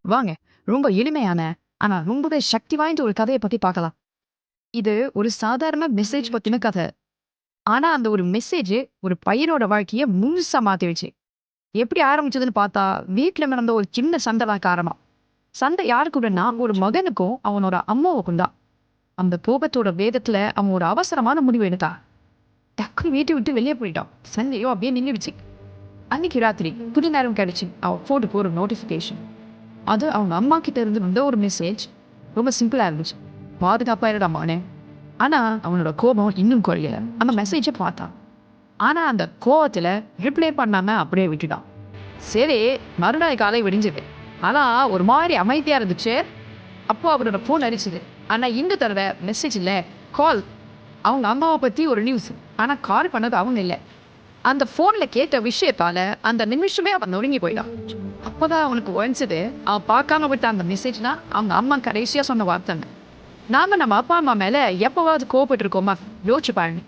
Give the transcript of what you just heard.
வாங்க. ரொம்ப எளிமையான, ஆனா ரொம்பவே சக்தி வாய்ந்த ஒரு கதைய பத்தி பார்க்கலாம். இது ஒரு சாதாரண மெசேஜ் பத்தின கதை. ஆனா அந்த ஒரு மெசேஜ் ஒரு பையனோட வாழ்க்கைய முழுசா மாத்திருச்சு. எப்படி ஆரம்பிச்சதுன்னு பார்த்தா, வீட்ல நடந்த ஒரு சின்ன சண்டை தான் காரணம். சண்டை யாரு கூடன்னா, ஒரு மகனுக்கும் அவனோட அம்மாவுக்கும் தான். அந்த கோபத்தோட வேகத்துல அவன் ஒரு அவசரமான முடிவு எடுத்தான். டக்குனு வீட்டை விட்டு வெளியே போயிட்டான். சண்டையோ அப்படியே நின்னுடுச்சு. அன்னைக்கு ராத்திரி கொஞ்ச நேரம் கழிச்சு அவன் ஃபோனுக்கு ஒரு நோட்டிஃபிகேஷன். அது அவங்க அம்மா கிட்ட இருந்து வந்த ஒரு மெசேஜ். ரொம்ப சிம்பிளா இருந்துச்சு. பாதுகாப்பா இருடா மகனே. ஆனா அவனோட கோபம் இன்னும் குறையல. அந்த மெசேஜை பார்த்தான். ஆனா அந்த கோவத்துல ரிப்ளை பண்ணாம அப்படியே விட்டுட்டான். சரி, மறுநாள் காலை விடிஞ்சது. ஆனா ஒரு மாதிரி அமைதியா இருந்துச்சு. அப்போ அவரோட போன் அடிச்சுது. ஆனா இந்த தடவை மெசேஜ் இல்ல, கால். அவங்க அம்மாவை பத்தி ஒரு நியூஸ். ஆனா கால் பண்ணது அவங்க இல்ல. அந்த போன்ல கேட்ட விஷயத்தால அந்த நிமிஷமே அவன் நொறுங்கி போயிட்டான். அப்பதான் அவனுக்கு உழைச்சது, அவன் பார்க்காம விட்ட அந்த மெசேஜ்னா அவங்க அம்மா கடைசியா சொன்ன வார்த்தைங்க. நாம நம்ம அப்பா அம்மா மேல எப்பவாவது கோவப்பட்டு இருக்கோமா? யோசிச்சு பாருங்க.